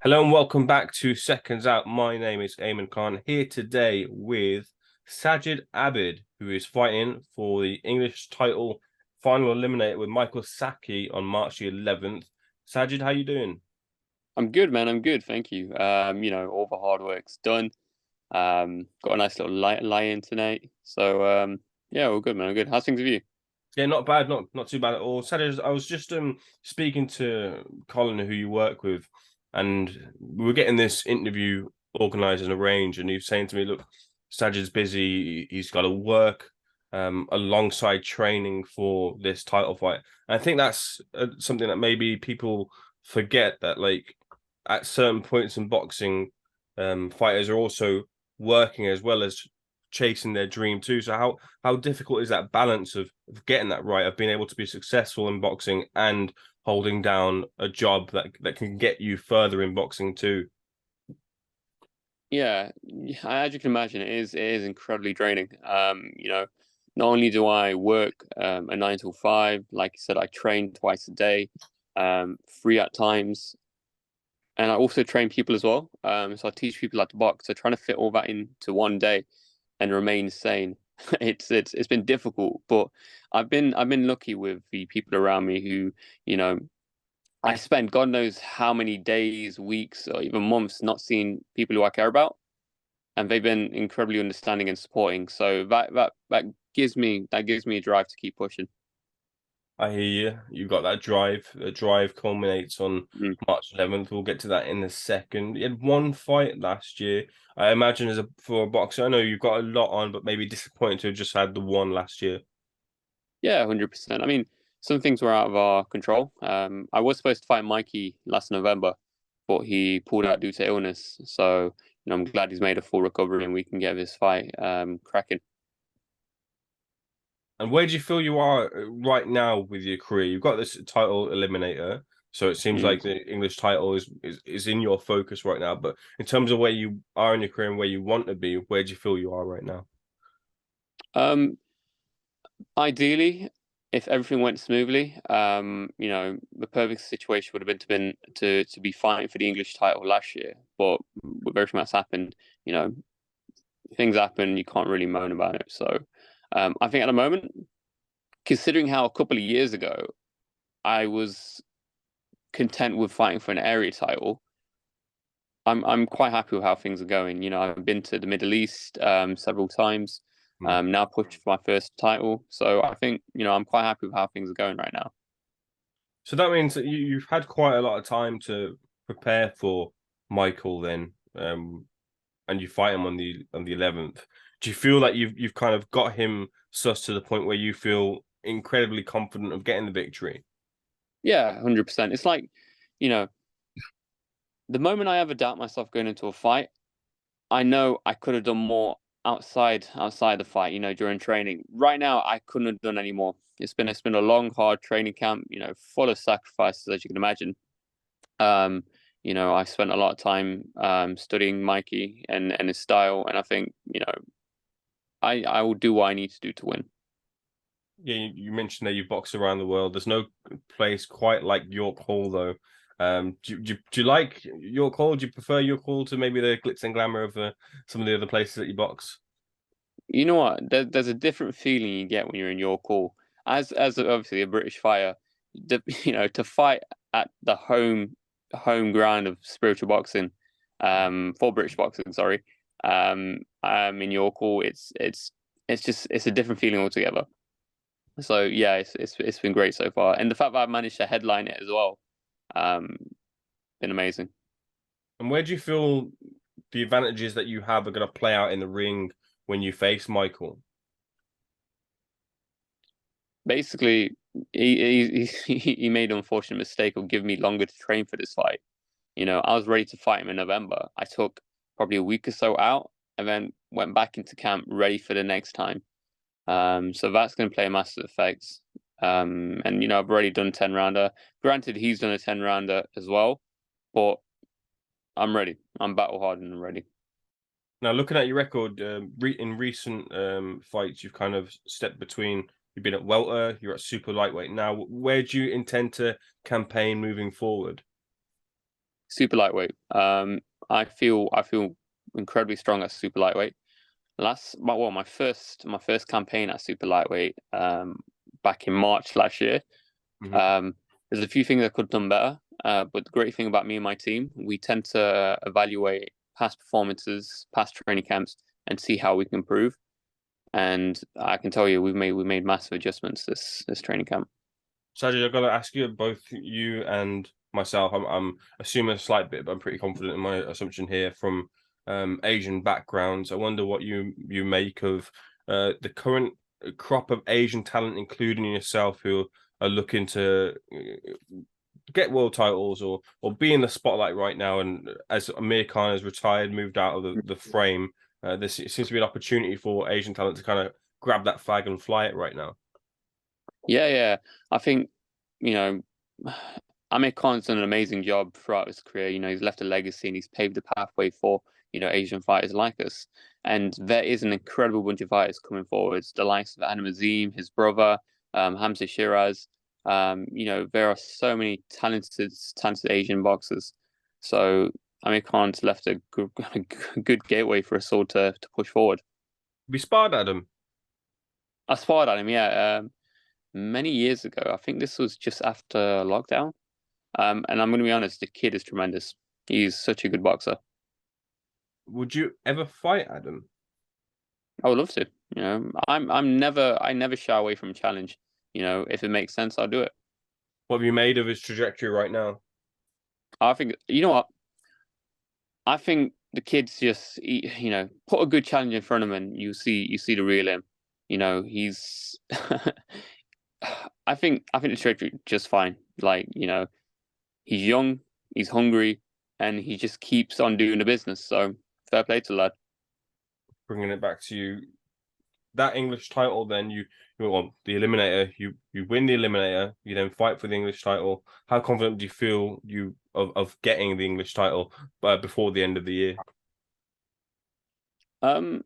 Hello and welcome back to Seconds Out. My name is Ayman Khan, here today with Sajid Abid, who is fighting for the English title final eliminator with Michael Sakyi on March the 11th. Sajid, how you doing? I'm good, man. I'm good, thank you. All the hard work's done. Got a nice little lie in tonight. Yeah, all good, man. I'm good. How's things with you? Yeah, not bad, not too bad at all. Sajid, I was just speaking to Colin, who you work with, and we were getting this interview organized and arranged, and he was saying to me, "Look, Sajid's busy. He's got to work alongside training for this title fight." And I think that's something that maybe people forget that, like, at certain points in boxing, fighters are also working as well as chasing their dream too. So how difficult is that balance of getting that right, of being able to be successful in boxing and holding down a job that can get you further in boxing too? Yeah, as you can imagine, it is incredibly draining. Not only do I work a 9 till 5, like you said, I train twice a day, three at times, and I also train people as well. So I teach people how to box. So trying to fit all that into one day and remain sane. It's been difficult, but I've been lucky with the people around me who, you know, I spend God knows how many days, weeks, or even months not seeing people who I care about, and they've been incredibly understanding and supporting. So that gives me a drive to keep pushing. I hear you. You've got that drive. The drive culminates on Mm. March 11th. We'll get to that in a second. You had one fight last year. I imagine for a boxer, I know you've got a lot on, but maybe disappointed to have just had the one last year. Yeah, 100%. I mean, some things were out of our control. I was supposed to fight Mikey last November, but he pulled out due to illness. So, I'm glad he's made a full recovery and we can get this fight cracking. And where do you feel you are right now with your career? You've got this title eliminator, so it seems Mm. like the English title is in your focus right now. But in terms of where you are in your career and where you want to be, where do you feel you are right now? Um, Ideally, if everything went smoothly, the perfect situation would have been to be fighting for the English title last year. But with everything that's happened, you know, things happen. You can't really moan about it. So, I think at the moment, considering how a couple of years ago I was content with fighting for an area title, I'm quite happy with how things are going. I've been to the Middle East several times. Hmm. Now pushed for my first title, so I think I'm quite happy with how things are going right now. So that means that you've had quite a lot of time to prepare for Michael then, and you fight him on the 11th. Do you feel like you've kind of got him sus to the point where you feel incredibly confident of getting the victory? Yeah, 100%. It's like, you know, the moment I ever doubt myself going into a fight, I know I could have done more outside the fight. During training. Right now, I couldn't have done any more. It's been a long, hard training camp. Full of sacrifices, as you can imagine. Um, I spent a lot of time studying Mikey and his style, and I think I will do what I need to do to win. Yeah, you mentioned that you've boxed around the world. There's no place quite like York Hall, though. Do you like York Hall? Do you prefer York Hall to maybe the glitz and glamour of some of the other places that you box? You know what? There's a different feeling you get when you're in your call. As obviously a British fighter, to fight at the home ground of spiritual boxing, for British boxing, sorry. In your call, it's a different feeling altogether. So yeah, it's been great so far, and the fact that I've managed to headline it as well, um, been amazing. And where do you feel the advantages that you have are going to play out in the ring when you face Michael? Basically, he made an unfortunate mistake of giving me longer to train for this fight. I was ready to fight him in November. I took probably a week or so out and then went back into camp ready for the next time. So that's going to play a massive effect. And I've already done 10 rounder. Granted, he's done a 10 rounder as well, but I'm ready. I'm battle hardened and ready. Now, looking at your record, in recent fights, you've kind of stepped between. You've been at welter, you're at super lightweight now. Where do you intend to campaign moving forward? Super lightweight. I feel incredibly strong at super lightweight. My first campaign at super lightweight, back in March last year. There's a few things I could have done better. But the great thing about me and my team, we tend to evaluate past performances, past training camps, and see how we can improve. And I can tell you, we've made massive adjustments this training camp. Sajid, I've got to ask you, both you and myself. I'm assuming a slight bit, but I'm pretty confident in my assumption here from Asian backgrounds. I wonder what you make of the current crop of Asian talent, including yourself, who are looking to get world titles or be in the spotlight right now. And as Ayman Khan has retired, moved out of the frame, there seems to be an opportunity for Asian talent to kind of grab that flag and fly it right now. Yeah. I think, Amir Khan's done an amazing job throughout his career. He's left a legacy and he's paved the pathway for, Asian fighters like us. And there is an incredible bunch of fighters coming forwards, the likes of Azim, his brother, Hamza Shiraz. There are so many talented Asian boxers. So Amir Khan's left a good gateway for us all to push forward. We sparred at him. I sparred at him, yeah. Many years ago. I think this was just after lockdown. And I'm going to be honest, the kid is tremendous. He's such a good boxer. Would you ever fight Adam? I would love to. I never shy away from a challenge. If it makes sense, I'll do it. What have you made of his trajectory right now? I think, you know what? I think the kid's just, put a good challenge in front of him and you see the real him. He's I think the trajectory just fine. Like, he's young, he's hungry, and he just keeps on doing the business. So fair play to the lad. Bringing it back to you, that English title, then you want the eliminator, you win the eliminator, you then fight for the English title. How confident do you feel of getting the English title before the end of the year? The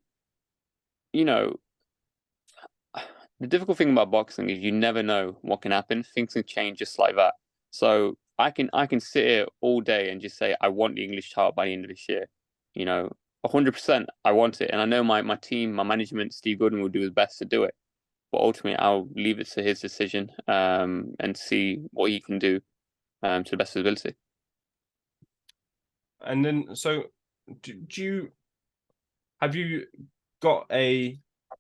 difficult thing about boxing is you never know what can happen. Things can change just like that. So I can sit here all day and just say I want the English title by the end of this year. 100%. I want it, and I know my team, my management, Steve Gooden will do his best to do it. But ultimately, I'll leave it to his decision, and see what he can do, to the best of his ability. And then, so have you got a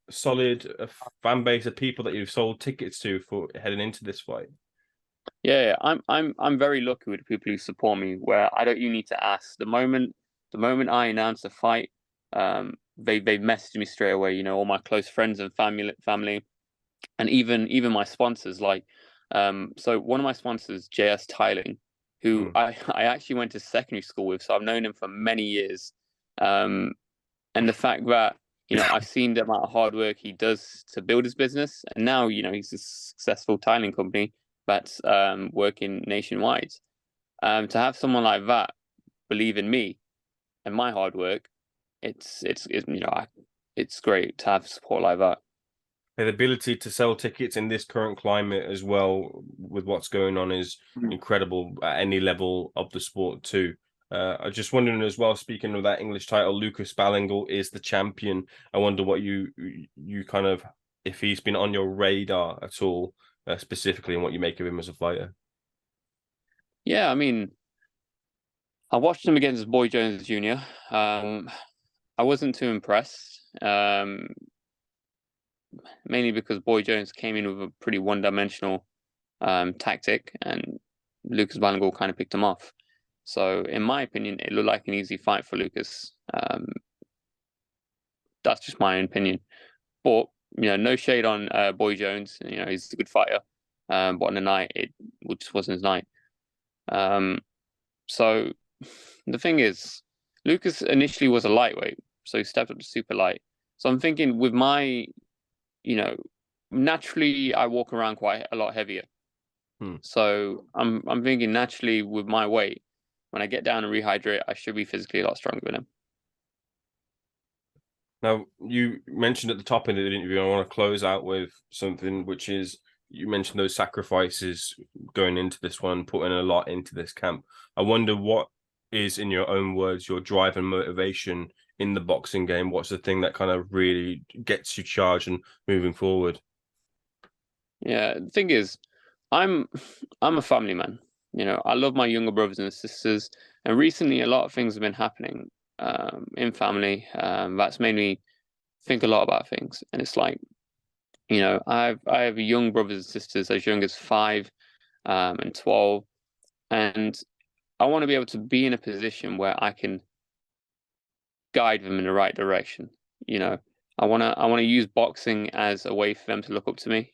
solid fan base of people that you've sold tickets to for heading into this fight? Yeah. I'm very lucky with the people who support me. Where I don't even need to ask. The moment I announce the fight, they've messaged me straight away. All my close friends and family, and even my sponsors. Like, so one of my sponsors, JS Tiling, who I actually went to secondary school with, so I've known him for many years. And the fact that I've seen the amount of hard work he does to build his business, and now he's a successful tiling company that's working nationwide. To have someone like that believe in me and my hard work, it's great to have support like that. The ability to sell tickets in this current climate as well, with what's going on, is incredible at any level of the sport too. I'm just wondering as well, speaking of that English title, Lucas Ballingle is the champion. I wonder what you kind of, if he's been on your radar at all, specifically, and what you make of him as a fighter. Yeah, I mean, I watched him against Boy Jones Jr. I wasn't too impressed, mainly because Boy Jones came in with a pretty one-dimensional tactic, and Lucas Ballingle kind of picked him off. So, in my opinion, it looked like an easy fight for Lucas. That's just my opinion. But, no shade on Boy Jones. He's a good fighter. But on the night, it just wasn't his night. So, the thing is, Lucas initially was a lightweight, so he stepped up to super light. So I'm thinking with my, naturally I walk around quite a lot heavier. So I'm thinking naturally with my weight, when I get down and rehydrate, I should be physically a lot stronger than him. Now, you mentioned at the top of the interview, I want to close out with something, which is, you mentioned those sacrifices going into this one, putting a lot into this camp. I wonder what is, in your own words, your drive and motivation in the boxing game? What's the thing that kind of really gets you charged and moving forward? Yeah, the thing is, I'm I'm a family man. You know, I love my younger brothers and sisters, and recently a lot of things have been happening in family. That's made me think a lot about things, and it's like, you know, I have young brothers and sisters as young as 5 and 12, and I want to be able to be in a position where I can guide them in the right direction. You know, I want to use boxing as a way for them to look up to me,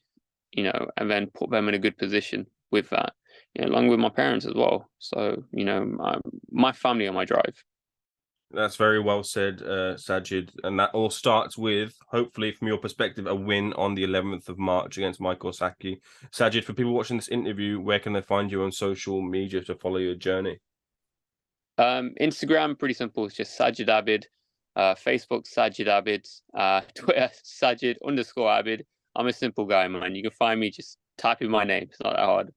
you know, and then put them in a good position with that, you know, along with my parents as well. So, you know, my family are my drive. That's very well said, Sajid. And that all starts with, hopefully, from your perspective, a win on the 11th of March against Michael Sakyi. Sajid, for people watching this interview, where can they find you on social media to follow your journey? Instagram, pretty simple. It's just Sajid Abid. Facebook, Sajid Abid. Twitter, Sajid_Abid. I'm a simple guy, man. You can find me just typing my name. It's not that hard.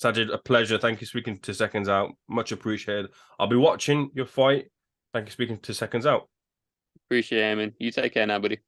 Sajid, a pleasure. Thank you for speaking to Seconds Out. Much appreciated. I'll be watching your fight. Thank you for speaking to Seconds Out. Appreciate it, man. You take care now, buddy.